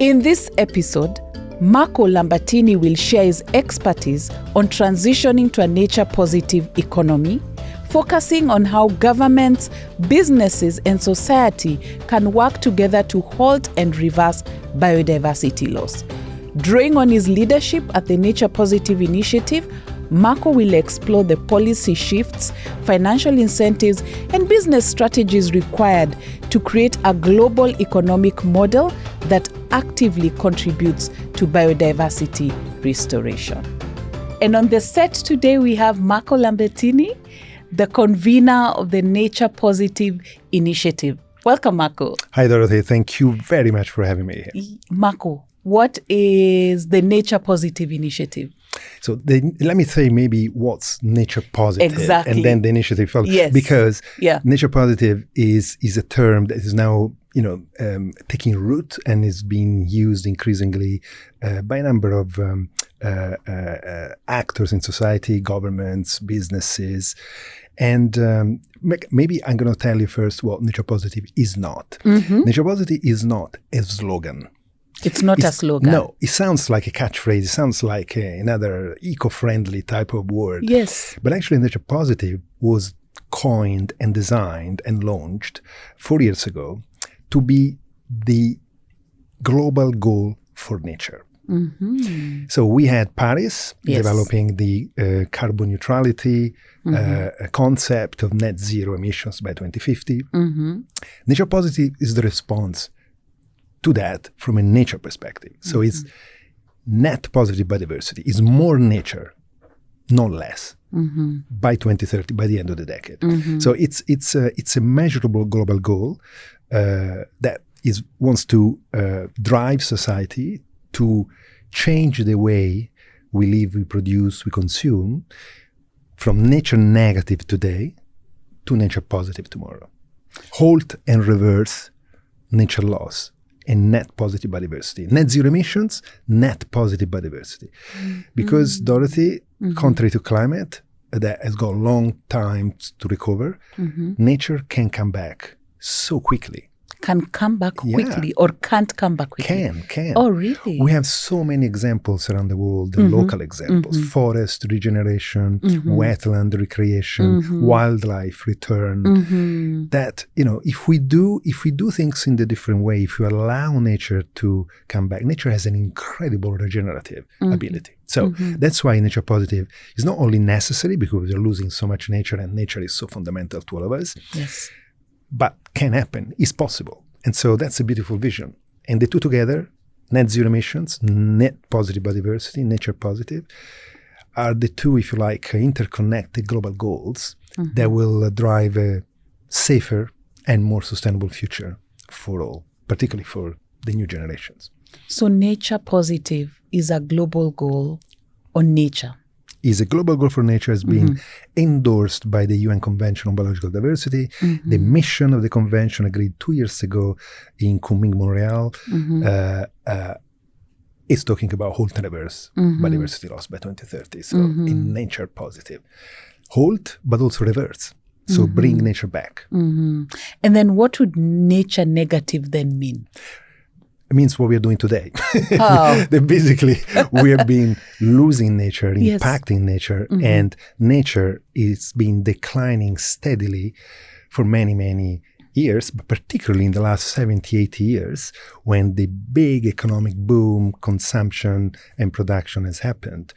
In this episode, Marco Lambertini will share his expertise on transitioning to a nature-positive economy, focusing on how governments, businesses, and society can work together to halt and reverse biodiversity loss. Drawing on his leadership at the Nature Positive Initiative, Marco will explore the policy shifts, financial incentives, and business strategies required to create a global economic model that actively contributes to biodiversity restoration. And on the set today, we have Marco Lambertini, the convener of the Nature Positive Initiative. Welcome, Marco. Hi, Dorothy. Thank you very much for having me here. Marco, what is the Nature Positive Initiative? So let me say maybe what's nature positive, Exactly. and then the initiative follows. Yes. Because Yeah. nature positive is a term that is now taking root and is being used increasingly by a number of actors in society, governments, businesses. And maybe I'm going to tell you first what nature positive is not. Mm-hmm. Nature positive is not a slogan. It's not a slogan. No, it sounds like a catchphrase. It sounds like another eco-friendly type of word. Yes. But actually, nature positive was coined and designed and launched 4 years ago to be the global goal for nature. Mm-hmm. So we had Paris Yes. developing the carbon neutrality concept of net zero emissions by 2050. Mm-hmm. Nature positive is the response to that from a nature perspective. So it's net positive biodiversity. It's more nature, not less, by 2030, by the end of the decade. So it's a measurable global goal that wants to drive society to change the way we live, we produce, we consume, from nature negative today to nature positive tomorrow. Halt and reverse nature loss and net positive biodiversity. Net zero emissions, net positive biodiversity. Because, Dorothy, contrary to climate, that has got a long time to recover, nature can come back so quickly. Can come back Yeah. quickly or can't come back quickly? Can. Oh, really? We have so many examples around the world, local examples, forest regeneration, wetland recreation, wildlife return, that, if we do things in the different way, if you allow nature to come back, nature has an incredible regenerative ability. So that's why nature positive is not only necessary because we're losing so much nature and nature is so fundamental to all of us, Yes. but can happen, is possible. And so that's a beautiful vision. And the two together, net zero emissions, net positive biodiversity, nature positive, are the two, if you like, interconnected global goals that will drive a safer and more sustainable future for all, particularly for the new generations. So nature positive is a global goal on nature. Is a global goal for nature, has been endorsed by the UN Convention on Biological Diversity. The mission of the convention, agreed 2 years ago in Kunming, Montreal, is talking about halt and reverse biodiversity loss by 2030. So in nature positive. Halt, but also reverse. So bring nature back. And then what would nature negative then mean? It means what we are doing today. Oh. That basically we have been losing nature, Yes. impacting nature, and nature is been declining steadily for many, many years, but particularly in the last 70, 80 years, when the big economic boom, consumption and production has happened.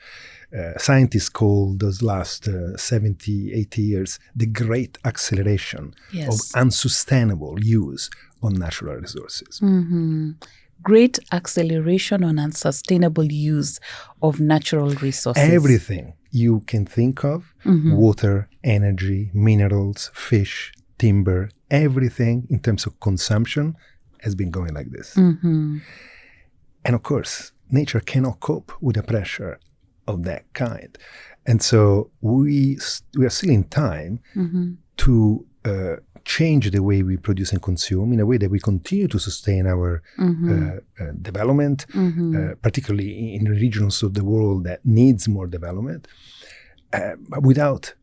Scientists call those last 70, 80 years the great acceleration Yes. of unsustainable use on natural resources. Great acceleration on unsustainable use of natural resources. Everything you can think of, water, energy, minerals, fish, timber, everything in terms of consumption has been going like this. And of course, nature cannot cope with the pressure of that kind. And so we are still in time to change the way we produce and consume in a way that we continue to sustain our development, particularly in regions of the world that needs more development, but without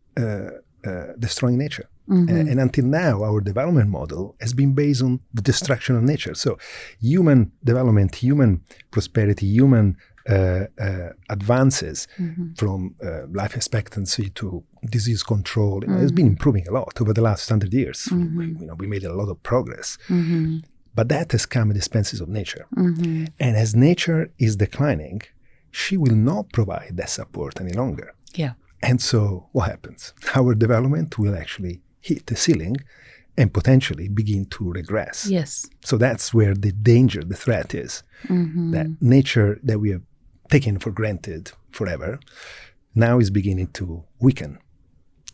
destroying nature. And until now, our development model has been based on the destruction of nature. So human development, human prosperity, human advances from life expectancy to disease control has been improving a lot over the last 100 years. We made a lot of progress. But that has come at the expenses of nature. And as nature is declining, she will not provide that support any longer. Yeah. And so what happens? Our development will actually hit the ceiling and potentially begin to regress. Yes. So that's where the danger, the threat is. That nature that we have taken for granted forever now is beginning to weaken,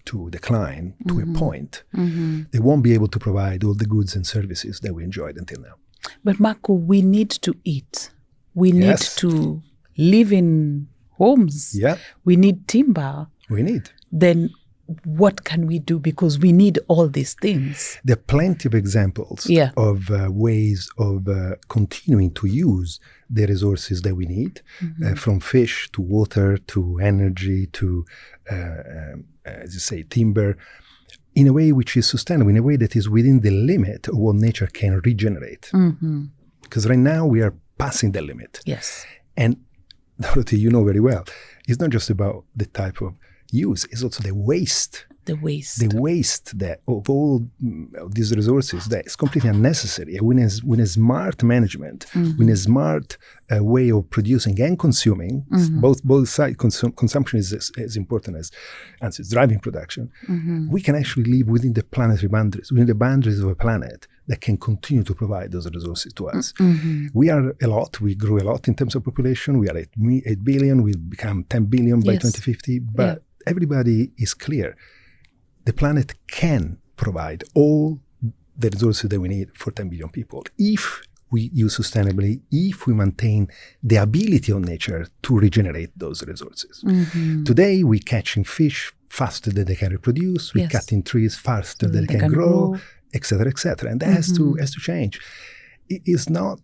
to decline to a point. They won't be able to provide all the goods and services that we enjoyed until now. But Marco, we need to eat. We need to live in homes. Yeah. We need timber. We need. Then what can we do? Because we need all these things. There are plenty of examples of ways of continuing to use the resources that we need, from fish to water to energy to, as you say, timber, in a way which is sustainable, in a way that is within the limit of what nature can regenerate. Because right now we are passing the limit. Yes. And Dorothy, you know very well, it's not just about the type of use, it's also the waste. The waste that of all of these resources that is completely unnecessary. With a smart management, with a smart way of producing and consuming, both sides, consumption is as important as it's driving production. We can actually live within the planetary boundaries, within the boundaries of a planet that can continue to provide those resources to us. We are a lot, we grew a lot in terms of population. We are at 8 billion, we'll become 10 billion by 2050, but everybody is clear. The planet can provide all the resources that we need for 10 billion people if we use sustainably, if we maintain the ability of nature to regenerate those resources. Today, we're catching fish faster than they can reproduce, we're cutting trees faster than they can grow, etc., etc. And that has to change. It's not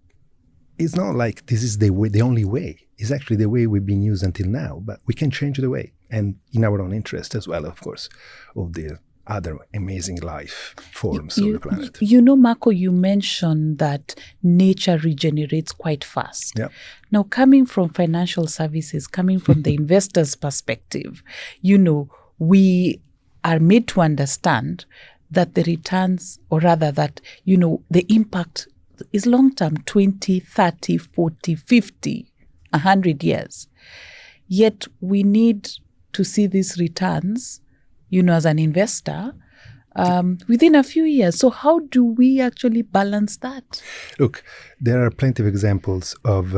like this is the only way. It's actually the way we've been used until now, but we can change the way. And in our own interest as well, of course, of the other amazing life forms of the planet. You know, Marco, you mentioned that nature regenerates quite fast. Yeah. Now, coming from financial services, coming from the investor's perspective, you know, we are made to understand that the returns, or rather that, you know, the impact is long-term, 20, 30, 40, 50, 100 years. Yet we need to see these returns, you know, as an investor, within a few years. So how do we actually balance that? Look, there are plenty of examples of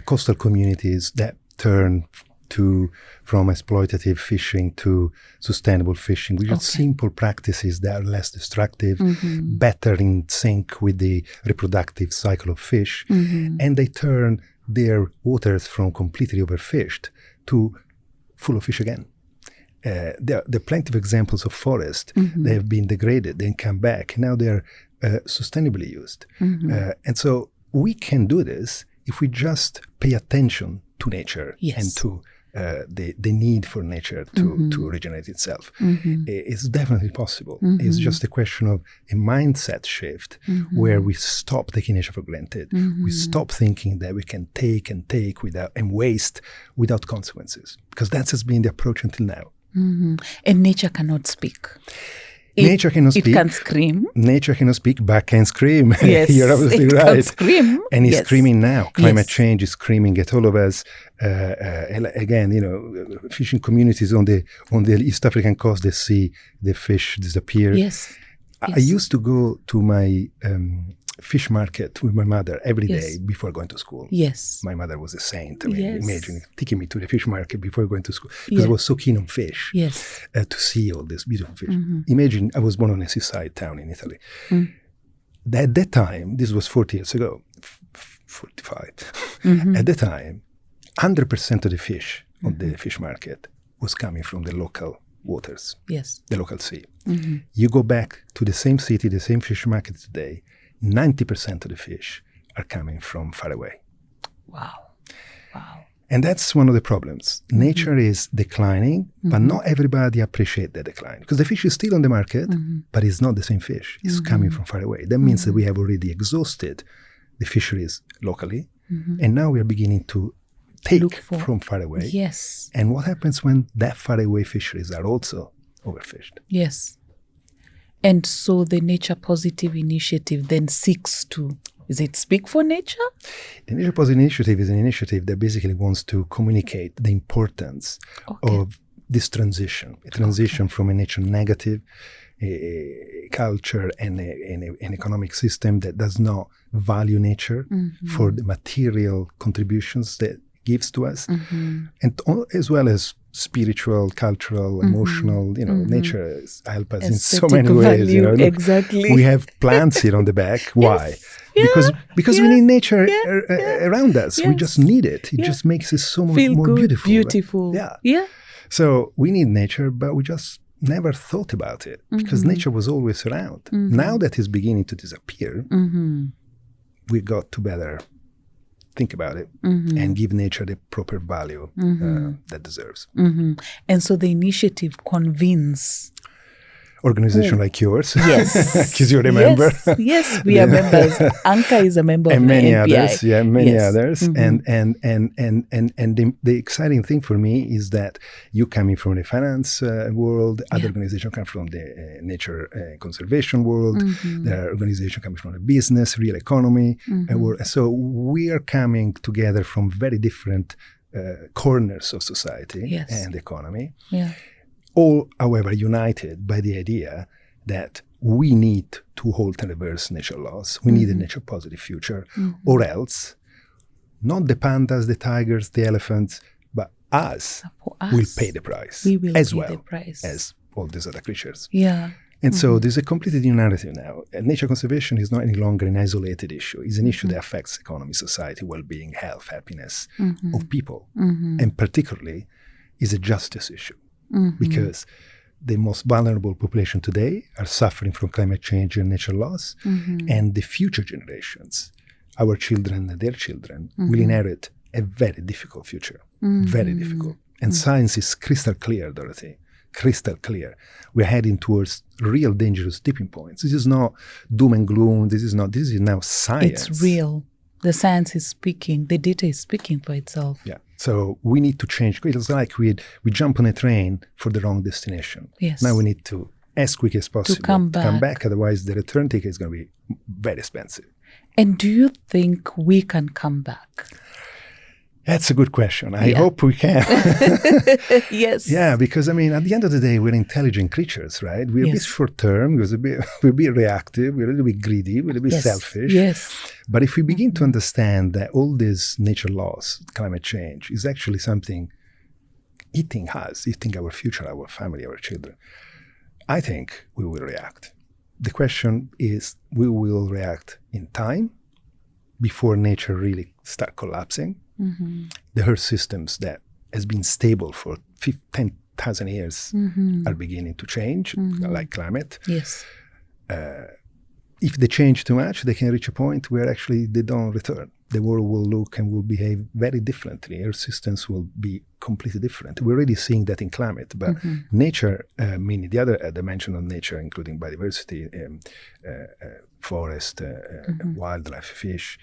coastal communities that turn from exploitative fishing to sustainable fishing, which are simple practices that are less destructive, better in sync with the reproductive cycle of fish, and they turn their waters from completely overfished to full of fish again. There are plenty of examples of forests that have been degraded and come back. Now they're sustainably used. And so we can do this if we just pay attention to nature and to the need for nature to regenerate itself. It's definitely possible. It's just a question of a mindset shift where we stop taking nature for granted. We stop thinking that we can take and take and waste without consequences, because that has been the approach until now. And nature cannot speak. Nature cannot speak. It can scream. Nature cannot speak, but can scream. Yes, You're absolutely right. Can scream. And it's screaming now. Climate change is screaming at all of us. Again, you know, fishing communities on the East African coast, they see the fish disappear. Yes. I used to go to my fish market with my mother every day before going to school. Yes. My mother was a saint. I mean, imagine taking me to the fish market before going to school, because I was so keen on fish. Yes. To see all this beautiful fish. Imagine I was born on a seaside town in Italy. At that time, this was 40 years ago, 45. At that time, 100% of the fish on the fish market was coming from the local waters, the local sea. You go back to the same city, the same fish market today, 90% of the fish are coming from far away. Wow. And that's one of the problems. Nature is declining, but not everybody appreciates the decline. Because the fish is still on the market, but it's not the same fish. It's coming from far away. That means that we have already exhausted the fisheries locally, and now we are beginning to take from far away. Yes. And what happens when that far away fisheries are also overfished? Yes. And so the Nature Positive Initiative then seeks to, is it speak for nature? The Nature Positive Initiative is an initiative that basically wants to communicate the importance of this transition, a transition from a nature negative culture and an economic system that does not value nature for the material contributions that it gives to us, and as well as spiritual, cultural, emotional, nature helps us in so many ways. Look, exactly. We have plants here on the back. Why? Because we need nature around us. We just need it. It just makes it so much more beautiful. Beautiful. Yeah. So we need nature, but we just never thought about it because nature was always around. Now that it's beginning to disappear, we got to better think about it and give nature the proper value that deserves. And so the initiative convenes organization like yours. Yes. Because you remember. Yes, we are members. Anka is a member and of many the NPI. others. Yeah, many others. And the exciting thing for me is that you coming from the finance world, other organizations come from the nature conservation world, there are organizations coming from the business, real economy. So we are coming together from very different corners of society and economy. Yeah. All, however, united by the idea that we need to halt and reverse nature laws. We need a nature positive future, or else not the pandas, the tigers, the elephants, but us will pay the price as well as all these other creatures. Yeah. And so there's a completely new narrative now. And nature conservation is not any longer an isolated issue. It's an issue that affects economy, society, well-being, health, happiness of people. And particularly is a justice issue. Because the most vulnerable population today are suffering from climate change and nature loss, and the future generations, our children and their children, will inherit a very difficult future, very difficult. And science is crystal clear, Dorothy, crystal clear. We're heading towards real dangerous tipping points. This is not doom and gloom. This is now science. It's real. The science is speaking. The data is speaking for itself. Yeah. So we need to change. It's like we jump on a train for the wrong destination. Yes. Now we need to, as quick as possible, come back. Otherwise, the return ticket is going to be very expensive. And do you think we can come back? That's a good question. I hope we can. Yes. Yeah, because at the end of the day, we're intelligent creatures, right? We're a bit short-term, we're a bit reactive, we're a little bit greedy, we're a little bit selfish. Yes. But if we begin to understand that all these nature laws, climate change, is actually something eating us, eating our future, our family, our children, I think we will react. The question is, we will react in time before nature really start collapsing. The Earth systems that has been stable for 10,000 years are beginning to change, like climate. Yes. If they change too much, they can reach a point where actually they don't return. The world will look and will behave very differently. Earth systems will be completely different. We're already seeing that in climate, but nature, meaning the other dimension of nature, including biodiversity, forest, wildlife, fish,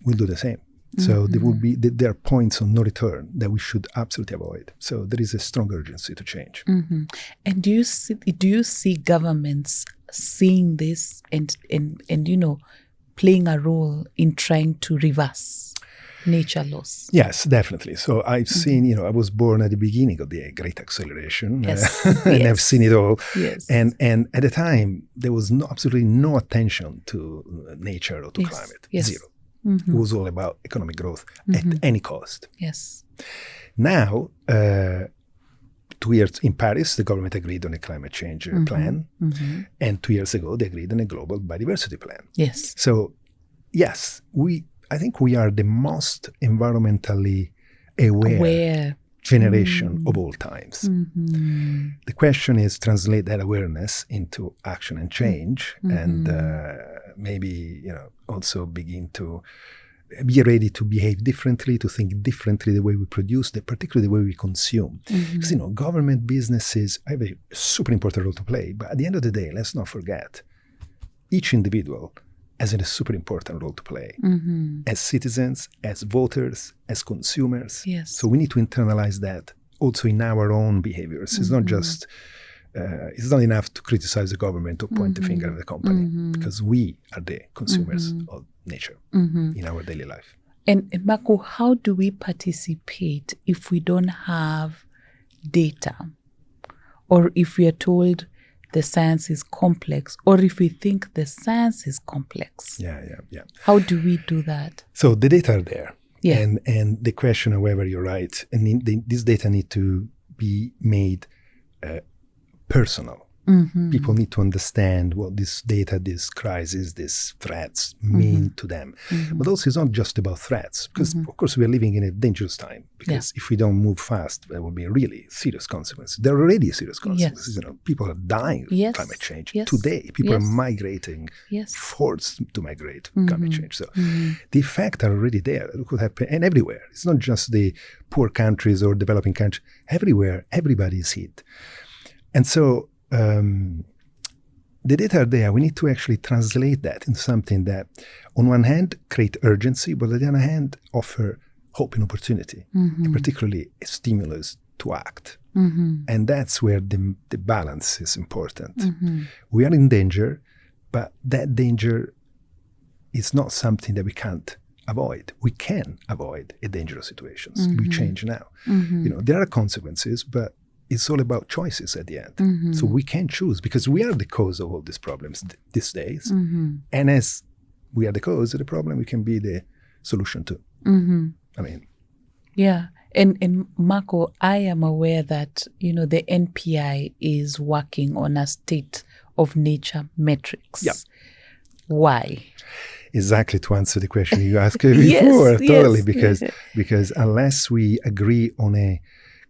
will do the same. So there are points of no return that we should absolutely avoid. So there is a strong urgency to change. And do you see governments seeing this and playing a role in trying to reverse nature loss? Yes, definitely. So I've seen, I was born at the beginning of the Great Acceleration, and I've seen it all. Yes. And at the time, there was absolutely no attention to nature or to climate. Zero. It was all about economic growth at any cost. Yes. Now, 2 years in Paris, the government agreed on a climate change plan. And 2 years ago, they agreed on a global biodiversity plan. Yes. So, yes, I think we are the most environmentally aware generation of all times. The question is translate that awareness into action and change, and maybe also begin to be ready to behave differently, to think differently the way we produce, particularly the way we consume. Because, government businesses have a super important role to play. But at the end of the day, let's not forget, each individual has a super important role to play as citizens, as voters, as consumers. Yes. So we need to internalize that also in our own behaviors. It's not just, it's not enough to criticize the government or point the finger at the company, because we are the consumers of nature in our daily life. And Marco, how do we participate if we don't have data, or if we are told the science is complex, or if we think the science is complex? Yeah. How do we do that? So the data are there. Yeah. And the question, however, you're right, and this data need to be made personal. People need to understand what this data, this crisis, these threats mean to them. But also, it's not just about threats, because of course we are living in a dangerous time. Because if we don't move fast, there will be really serious consequences. There are already serious consequences. Yes. People are dying of climate change today. People are migrating, forced to migrate climate change. So the effects are already there. It could happen, and everywhere. It's not just the poor countries or developing countries. Everywhere, everybody is hit, and so. The data are there. We need to actually translate that into something that, on one hand, create urgency, but on the other hand, offer hope and opportunity, and particularly a stimulus to act. And that's where the balance is important. We are in danger, but that danger is not something that we can't avoid. We can avoid a dangerous situations. We change now. There are consequences, but it's all about choices at the end. So we can choose, because we are the cause of all these problems these days. And as we are the cause of the problem, we can be the solution too. Yeah. And Marco, I am aware that, the NPI is working on a state of nature metrics. Yeah. Why? Exactly, to answer the question you asked before, totally, because unless we agree on a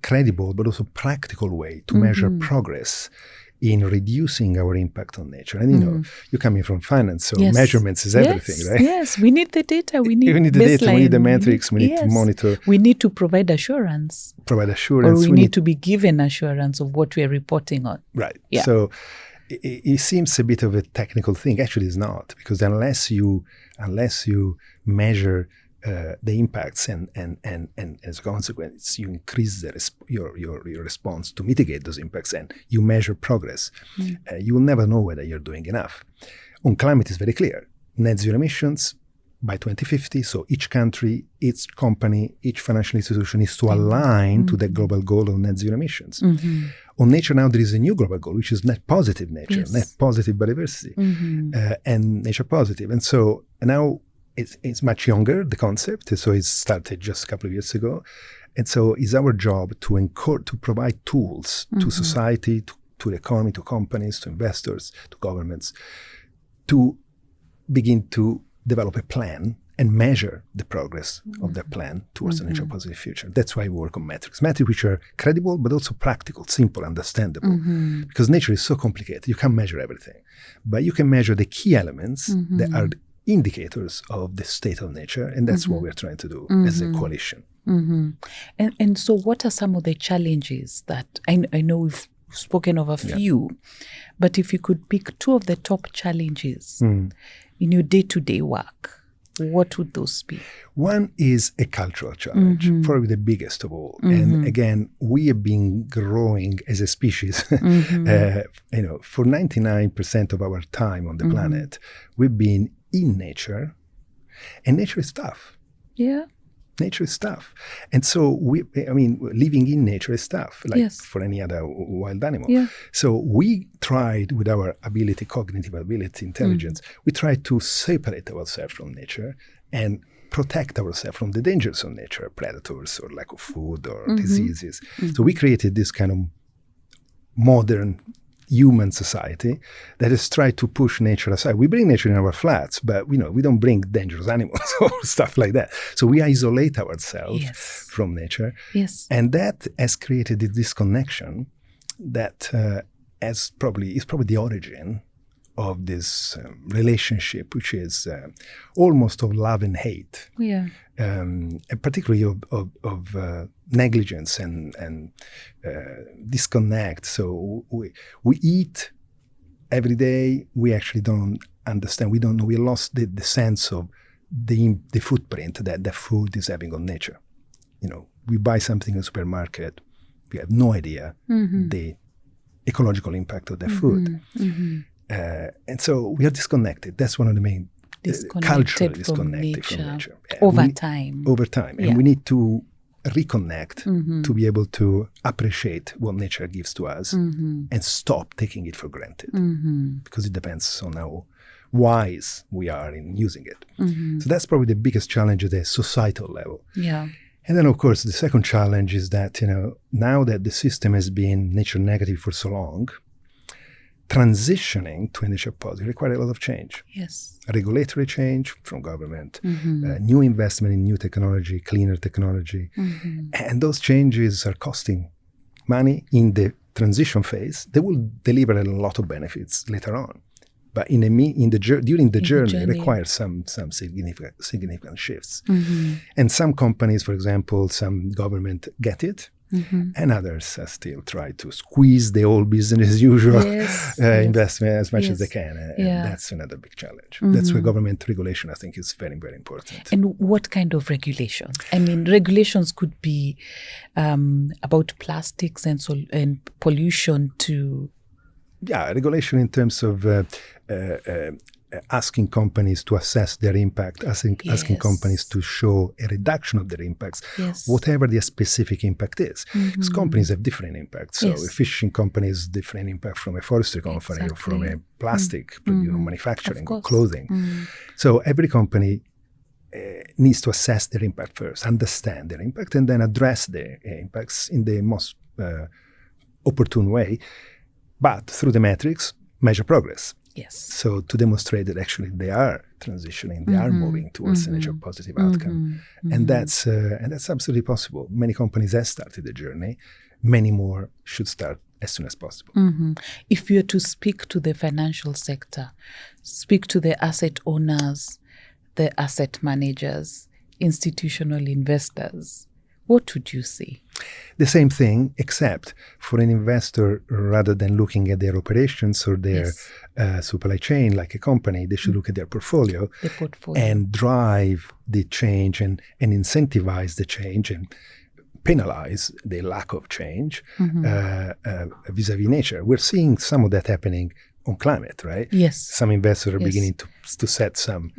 credible but also practical way to measure progress in reducing our impact on nature. And you're coming from finance, so measurements is everything, right? Yes, we need the data. We need the data, we need the metrics, we need to monitor. We need to provide assurance. Or we need to be given assurance of what we are reporting on. Right. Yeah. So it seems a bit of a technical thing. Actually, it's not, because unless you measure the impacts and as a consequence, you increase your response to mitigate those impacts, and you measure progress. You will never know whether you're doing enough. On climate, it's very clear. Net zero emissions by 2050. So each country, each company, each financial institution is to align to the global goal of net zero emissions. On nature now, there is a new global goal, which is net positive nature, net positive biodiversity, and nature positive. And so now, it's much younger, the concept, so it started just a couple of years ago. And so it's our job to provide tools to society, to the economy, to companies, to investors, to governments, to begin to develop a plan and measure the progress of that plan towards a nature positive future. That's why we work on metrics which are credible, but also practical, simple, understandable. Because nature is so complicated, you can't measure everything. But you can measure the key elements that are indicators of the state of nature, and that's what we're trying to do as a coalition. And so what are some of the challenges that, I know we've spoken of a few, but if you could pick two of the top challenges in your day-to-day work, what would those be? One is a cultural challenge, probably the biggest of all. And again, we have been growing as a species. For 99% of our time on the planet, we've been in nature, and nature is tough. Yeah. Nature is tough. And so, living in nature is tough, like for any other wild animal. Yeah. So we tried, with our ability, cognitive ability, intelligence, we tried to separate ourselves from nature and protect ourselves from the dangers of nature, predators or lack of food or diseases. So we created this kind of modern human society that has tried to push nature aside. We bring nature in our flats, but we don't bring dangerous animals or stuff like that. So we isolate ourselves from nature. Yes. And that has created this disconnection that is probably the origin of this relationship, which is almost of love and hate, and particularly of negligence and disconnect. So we eat every day. We actually don't understand. We don't know. We lost the sense of the footprint that the food is having on nature. We buy something in a supermarket. We have no idea the ecological impact of the food. And so we are disconnected. That's one of the main culturally disconnected from nature. Over time. And we need to reconnect to be able to appreciate what nature gives to us and stop taking it for granted, because it depends on how wise we are in using it. So that's probably the biggest challenge at the societal level. And then, of course, the second challenge is that, now that the system has been nature negative for so long, transitioning to a nature positive requires a lot of change. Regulatory change from government, new investment in new technology, cleaner technology. And those changes are costing money in the transition phase. They will deliver a lot of benefits later on. But during the journey, it requires some significant shifts. And some companies, for example, some government get it, and others still try to squeeze the old business as usual investment as much as they can. And that's another big challenge. That's where government regulation, I think, is very, very important. And what kind of regulations? I mean, regulations could be about plastics and pollution to... regulation in terms of asking companies to assess their impact, asking companies to show a reduction of their impacts, whatever their specific impact is. Because companies have different impacts. So a fishing company has different impact from a forestry company or from a plastic manufacturing or clothing. So every company needs to assess their impact first, understand their impact, and then address their impacts in the most opportune way. But through the metrics, measure progress. So to demonstrate that actually they are transitioning, they are moving towards a nature positive outcome. And that's absolutely possible. Many companies have started the journey. Many more should start as soon as possible. If you're to speak to the financial sector, speak to the asset owners, the asset managers, institutional investors, what would you say? The same thing, except for an investor, rather than looking at their operations or their supply chain like a company, they should look at their portfolio, and drive the change and incentivize the change and penalize the lack of change vis-a-vis nature. We're seeing some of that happening on climate, right? Some investors are beginning to set some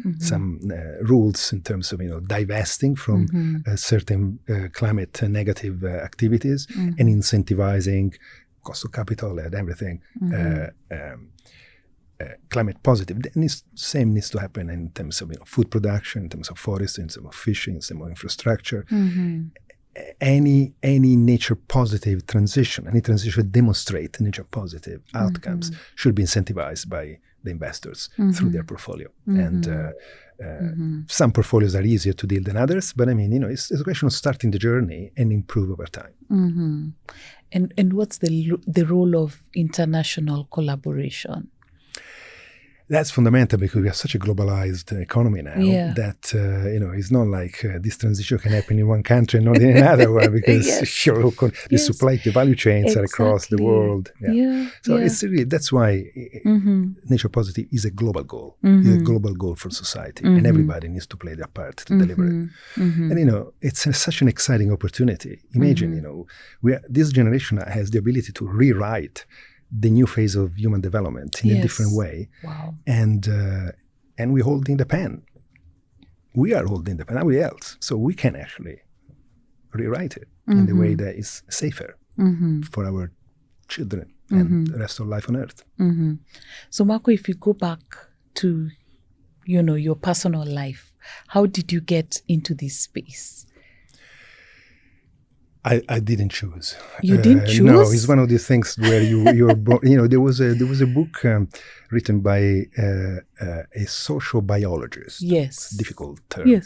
rules in terms of divesting from certain climate negative activities and incentivizing cost of capital and everything climate positive. The same needs to happen in terms of food production, in terms of forestry, in terms of fishing, in terms of infrastructure. Any nature positive transition, any transition demonstrate nature positive outcomes should be incentivized by the investors through their portfolio. And some portfolios are easier to deal than others, but I mean, it's a question of starting the journey and improve over time. And what's the role of international collaboration? That's fundamental, because we are such a globalized economy now that, it's not like this transition can happen in one country and not in another one, because the value chains are across the world. So it's really, that's why nature positive is a global goal. It's a global goal for society, and everybody needs to play their part to deliver it. And, it's such an exciting opportunity. Imagine, this generation has the ability to rewrite the new phase of human development in a different way. And we're holding the pen. We are holding the pen, nobody else. So we can actually rewrite it in the way that is safer for our children and the rest of life on Earth. So Marco, if you go back to, your personal life, how did you get into this space? I didn't choose. You didn't choose? No, it's one of these things where you're born. There was a book written by a social biologist. Yes. Difficult term.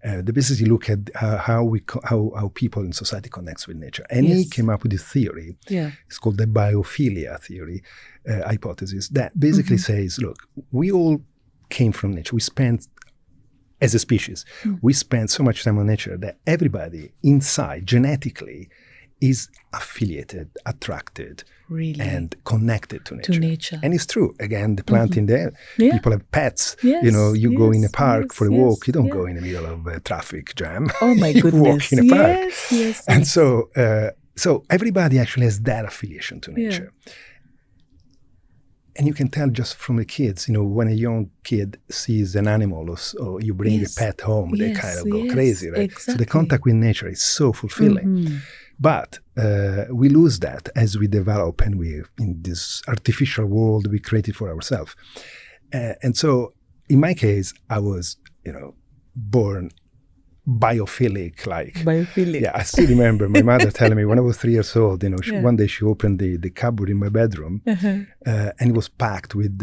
They basically look at how people in society connects with nature. And he came up with this theory. Yeah. It's called the biophilia theory, hypothesis, that basically says, look, we all came from nature. We spent, as a species, we spend so much time on nature that everybody inside, genetically, is affiliated, attracted, Really? and connected to nature. To nature. And it's true. Again, the plant in there, Yeah. people have pets. Yes, You go in a park for a walk, you don't yeah. go in the middle of a traffic jam. Oh my You goodness. walk in a park. Yes. And so everybody actually has that affiliation to nature. And you can tell just from the kids, when a young kid sees an animal or you bring a pet home, they kind of go crazy, right? Exactly. So the contact with nature is so fulfilling. But we lose that as we develop and we, in this artificial world we created for ourselves. And so in my case, I was, born biophilic. Biophilic. Yeah, I still remember my mother telling me when I was 3 years old, one day she opened the cupboard in my bedroom and it was packed with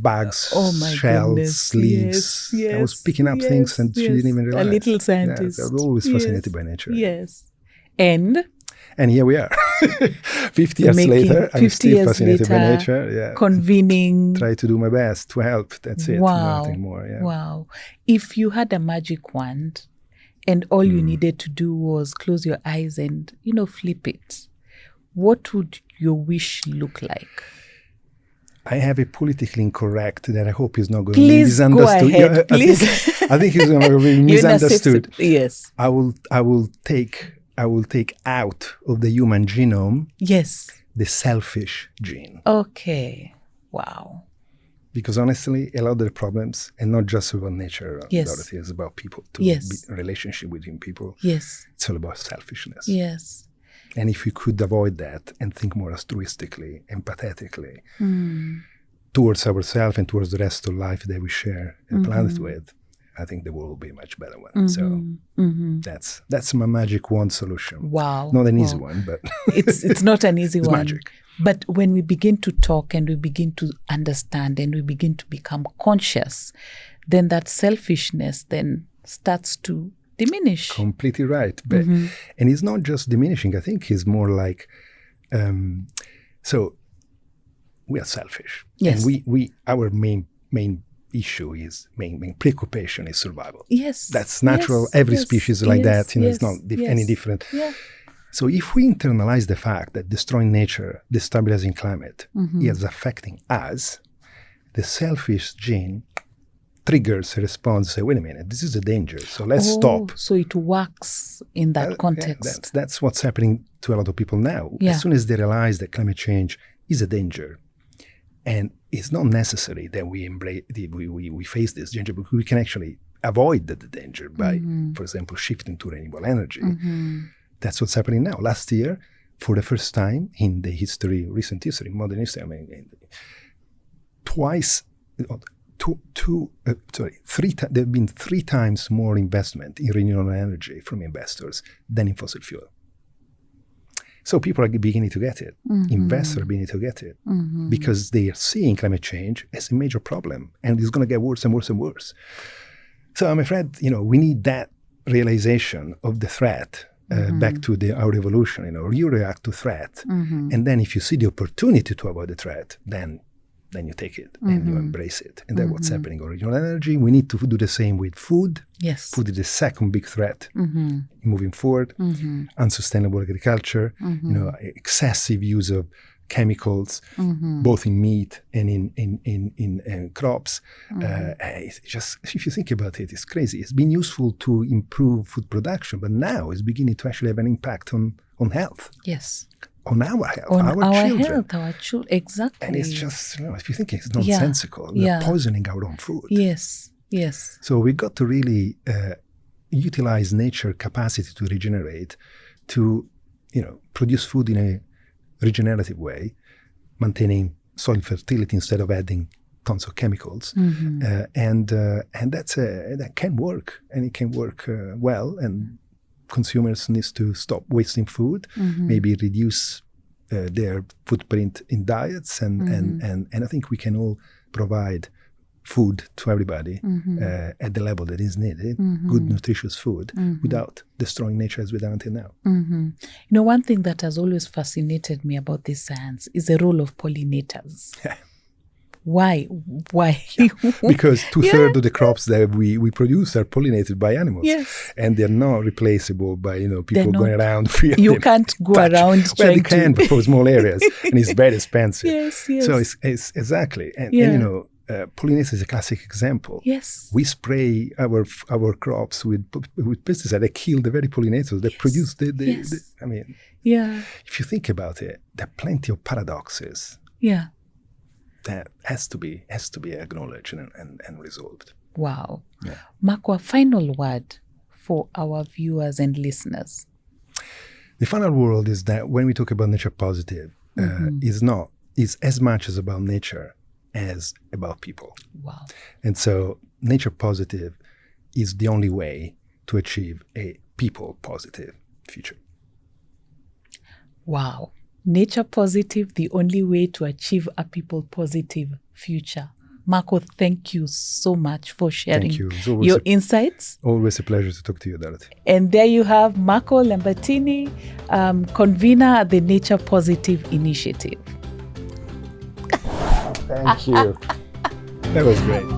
bags, shells, leaves. Yes, I was picking up things and she didn't even realize. A little scientist. Yeah, I was always fascinated by nature. Yes. And here we are. 50 years later, I'm still fascinated by nature. Yeah. Convening. Try to do my best to help. That's it. Wow. Nothing more. Yeah. Wow. If you had a magic wand and all you needed to do was close your eyes and, flip it, what would your wish look like? I have a politically incorrect that I hope is not going Please to be misunderstood. Go ahead. Please. I think it's going to be misunderstood. Yes. I will take out of the human genome the selfish gene. Okay. Wow. Because honestly, a lot of the problems, and not just about nature, Dorothy, it's about people, relationship between people. Yes. It's all about selfishness. Yes. And if we could avoid that and think more altruistically, empathetically, towards ourselves and towards the rest of life that we share the planet with, I think the world will be a much better one. So that's my magic wand solution. Wow. Not an easy one, but it's not an easy it's one. Magic. But when we begin to talk and we begin to understand and we begin to become conscious, then that selfishness then starts to diminish. Completely right. But, and it's not just diminishing. I think it's more like, so we are selfish. Yes. And we our main issue is, main preoccupation is survival. Yes. That's natural. Yes. Every Yes. species is like that. It's not Yes. any different. Yeah. So if we internalize the fact that destroying nature, destabilizing climate is affecting us, the selfish gene triggers a response, say, wait a minute, this is a danger, so let's stop. So it works in that context. Yeah, that's what's happening to a lot of people now. Yeah. As soon as they realize that climate change is a danger, and it's not necessary that we embrace, we face this danger, because we can actually avoid the danger by, for example, shifting to renewable energy. That's what's happening now. Last year, for the first time in the recent history, modern history, there have been 3 times more investment in renewable energy from investors than in fossil fuel. So people are beginning to get it. Investors are beginning to get it because they are seeing climate change as a major problem, and it's going to get worse and worse and worse. So I'm afraid, we need that realization of the threat. Back to our evolution, you react to threat, and then if you see the opportunity to avoid the threat, then you take it and you embrace it, and that's what's happening. Renewable energy. We need to do the same with food. Yes, food is the second big threat moving forward. Unsustainable agriculture, excessive use of chemicals, both in meat and in crops. It's just, if you think about it, it's crazy. It's been useful to improve food production, but now it's beginning to actually have an impact on health. Yes. On our health, on our children. Our children, exactly. And it's just, if you think it's nonsensical, we're poisoning our own food. Yes. So we got to really utilize nature capacity to regenerate, to, produce food in a regenerative way, maintaining soil fertility instead of adding tons of chemicals, and that can work, and it can work well. And consumers need to stop wasting food, maybe reduce their footprint in diets, and I think we can all provide food to everybody at the level that is needed, good nutritious food, without destroying nature as we've done until now. You know, one thing that has always fascinated me about this science is the role of pollinators. Why? Because 2/3 of the crops that we produce are pollinated by animals. Yes. And they're not replaceable by, people going around free. You can't go around well, trying you can, but for small areas. And it's very expensive. Yes. So it's exactly. And pollinators is a classic example. Yes. We spray our crops with pesticides that kill the very pollinators that produce the if you think about it, there are plenty of paradoxes. Yeah. That has to be acknowledged and resolved. Wow. Yeah. Marco, a final word for our viewers and listeners. The final word is that when we talk about nature positive, is as much as about nature as about people. Wow. And so nature positive is the only way to achieve a people positive future. Wow. Nature positive, the only way to achieve a people positive future. Marco, thank you so much for sharing your insights. Always a pleasure to talk to you, Dorothy. And there you have Marco Lambertini, convener at the Nature Positive Initiative. Thank you. That was great.